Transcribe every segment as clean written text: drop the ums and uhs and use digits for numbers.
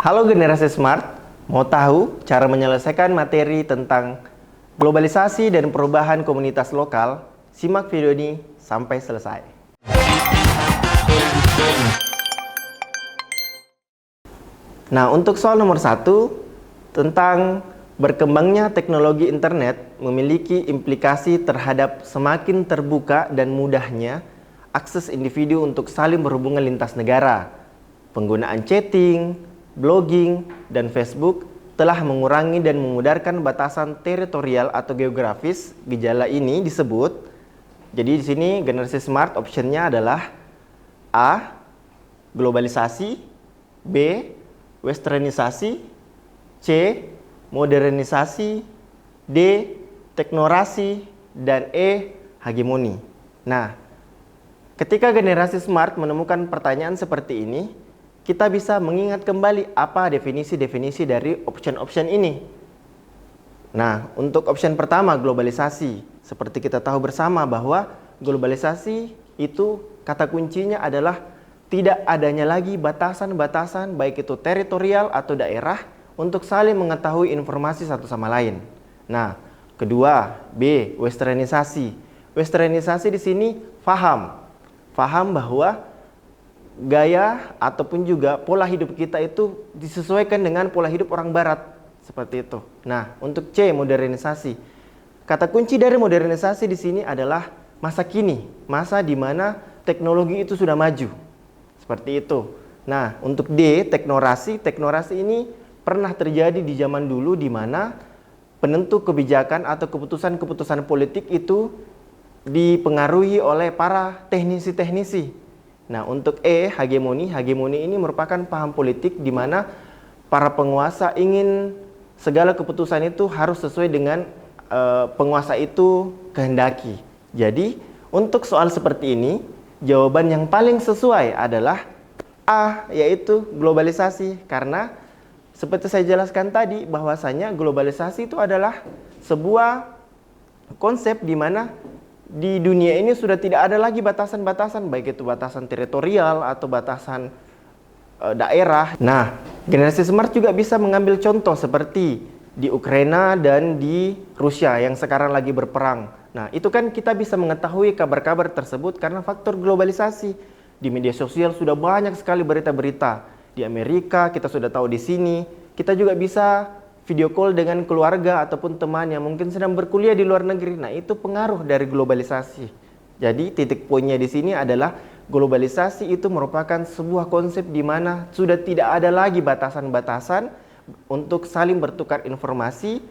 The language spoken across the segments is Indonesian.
Halo generasi smart, mau tahu cara menyelesaikan materi tentang globalisasi dan perubahan komunitas lokal? Simak video ini sampai selesai. Nah, untuk soal nomor 1 tentang berkembangnya teknologi internet memiliki implikasi terhadap semakin terbuka dan mudahnya akses individu untuk saling berhubungan lintas negara. Penggunaan chatting, blogging, dan Facebook telah mengurangi dan memudarkan batasan teritorial atau geografis. Gejala ini disebut, jadi di sini generasi smart optionnya adalah A. Globalisasi, B. Westernisasi, C. Modernisasi, D. Teknorasi, dan E. Hegemoni. Nah, ketika generasi smart menemukan pertanyaan seperti ini, kita bisa mengingat kembali apa definisi-definisi dari option-option ini. Nah, untuk option pertama, globalisasi. Seperti kita tahu bersama bahwa globalisasi itu kata kuncinya adalah tidak adanya lagi batasan-batasan baik itu teritorial atau daerah untuk saling mengetahui informasi satu sama lain. Nah, kedua, B, westernisasi. Westernisasi di sini faham bahwa gaya ataupun juga pola hidup kita itu disesuaikan dengan pola hidup orang barat, seperti itu. Nah, untuk C, modernisasi. Kata kunci dari modernisasi di sini adalah masa kini, masa di mana teknologi itu sudah maju. Seperti itu. Nah, untuk D, teknorasi. Teknorasi ini pernah terjadi di zaman dulu di mana penentu kebijakan atau keputusan-keputusan politik itu dipengaruhi oleh para teknisi-teknisi. Nah, untuk E, hegemoni. Hegemoni ini merupakan paham politik di mana para penguasa ingin segala keputusan itu harus sesuai dengan penguasa itu kehendaki. Jadi, untuk soal seperti ini, jawaban yang paling sesuai adalah A, yaitu globalisasi. Karena seperti saya jelaskan tadi, bahwasanya globalisasi itu adalah sebuah konsep di mana di dunia ini sudah tidak ada lagi batasan-batasan, baik itu batasan teritorial atau batasan daerah. Nah, generasi smart juga bisa mengambil contoh seperti di Ukraina dan di Rusia yang sekarang lagi berperang. Nah, itu kan kita bisa mengetahui kabar-kabar tersebut karena faktor globalisasi. Di media sosial sudah banyak sekali berita-berita. Di Amerika kita sudah tahu di sini. Kita juga bisa video call dengan keluarga ataupun teman yang mungkin sedang berkuliah di luar negeri. Nah, itu pengaruh dari globalisasi. Jadi, titik poinnya di sini adalah globalisasi itu merupakan sebuah konsep di mana sudah tidak ada lagi batasan-batasan untuk saling bertukar informasi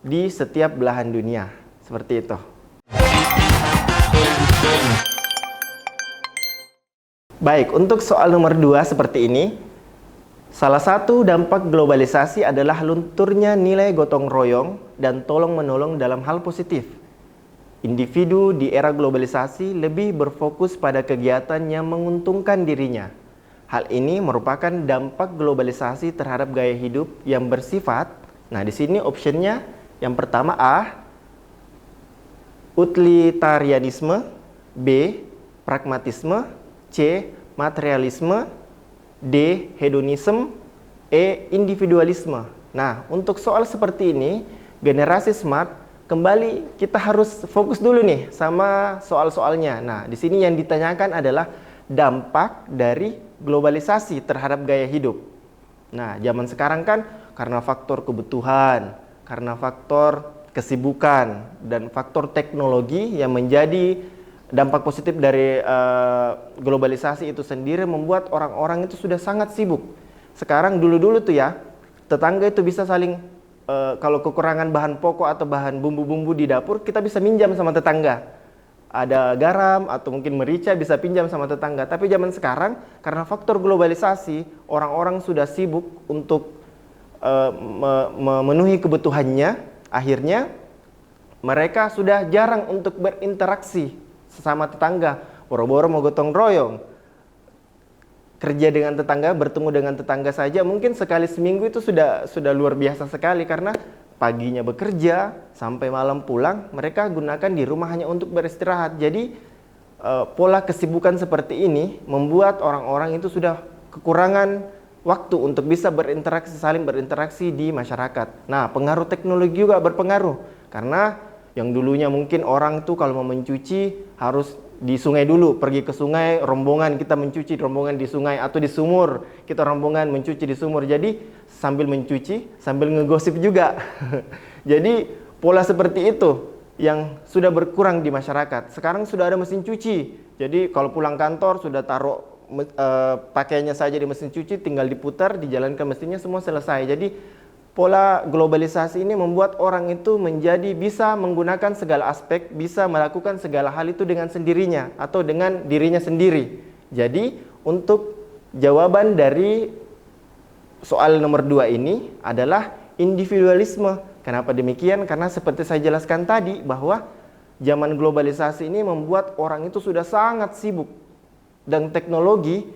di setiap belahan dunia. Seperti itu. Baik, untuk soal nomor 2 seperti ini. Salah satu dampak globalisasi adalah lunturnya nilai gotong royong dan tolong-menolong dalam hal positif. Individu di era globalisasi lebih berfokus pada kegiatan yang menguntungkan dirinya. Hal ini merupakan dampak globalisasi terhadap gaya hidup yang bersifat. Nah, di sini optionnya yang pertama A, utilitarianisme, B, pragmatisme, C, materialisme, D, hedonisme, E, individualisme. Nah, untuk soal seperti ini, generasi smart, kembali kita harus fokus dulu nih sama soal-soalnya. Nah, di sini yang ditanyakan adalah dampak dari globalisasi terhadap gaya hidup. Nah, zaman sekarang kan karena faktor kebutuhan, karena faktor kesibukan, dan faktor teknologi yang menjadi dampak positif dari globalisasi itu sendiri membuat orang-orang itu sudah sangat sibuk. Sekarang dulu-dulu tuh ya, tetangga itu bisa saling, kalau kekurangan bahan pokok atau bahan bumbu-bumbu di dapur, kita bisa minjam sama tetangga. Ada garam atau mungkin merica bisa pinjam sama tetangga. Tapi zaman sekarang karena faktor globalisasi, orang-orang sudah sibuk untuk memenuhi kebutuhannya. Akhirnya mereka sudah jarang untuk berinteraksi sesama tetangga, boro-boro mau gotong royong. Kerja dengan tetangga, bertemu dengan tetangga saja mungkin sekali seminggu itu sudah luar biasa sekali karena paginya bekerja sampai malam pulang, mereka gunakan di rumah hanya untuk beristirahat. Jadi pola kesibukan seperti ini membuat orang-orang itu sudah kekurangan waktu untuk bisa berinteraksi, saling berinteraksi di masyarakat. Nah, pengaruh teknologi juga berpengaruh. Karena yang dulunya mungkin orang tuh kalau mau mencuci harus di sungai dulu, pergi ke sungai, rombongan kita mencuci, rombongan di sungai, atau di sumur, kita rombongan mencuci di sumur. Jadi sambil mencuci, sambil ngegosip juga. Jadi pola seperti itu yang sudah berkurang di masyarakat. Sekarang sudah ada mesin cuci. Jadi kalau pulang kantor sudah taruh pakaiannya saja di mesin cuci, tinggal diputar, dijalankan mesinnya, semua selesai. Jadi pola globalisasi ini membuat orang itu menjadi bisa menggunakan segala aspek, bisa melakukan segala hal itu dengan sendirinya atau dengan dirinya sendiri. Jadi untuk jawaban dari soal nomor 2 ini adalah individualisme. Kenapa demikian? Karena seperti saya jelaskan tadi bahwa zaman globalisasi ini membuat orang itu sudah sangat sibuk, dan teknologi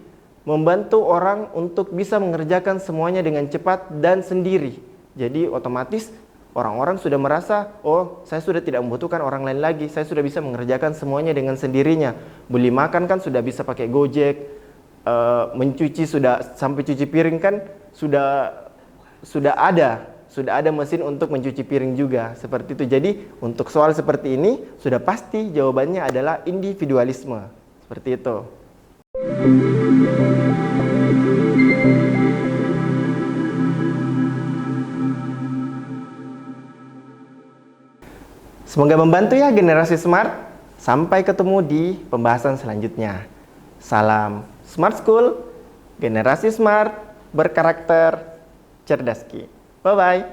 membantu orang untuk bisa mengerjakan semuanya dengan cepat dan sendiri. Jadi otomatis orang-orang sudah merasa, oh saya sudah tidak membutuhkan orang lain lagi, saya sudah bisa mengerjakan semuanya dengan sendirinya. Beli makan kan sudah bisa pakai Gojek, mencuci sudah, sampai cuci piring kan sudah ada mesin untuk mencuci piring juga, seperti itu. Jadi untuk soal seperti ini sudah pasti jawabannya adalah individualisme, seperti itu. Semoga membantu ya generasi smart. Sampai ketemu di pembahasan selanjutnya. Salam Smart School, generasi smart, berkarakter, cerdas ki. Bye-bye.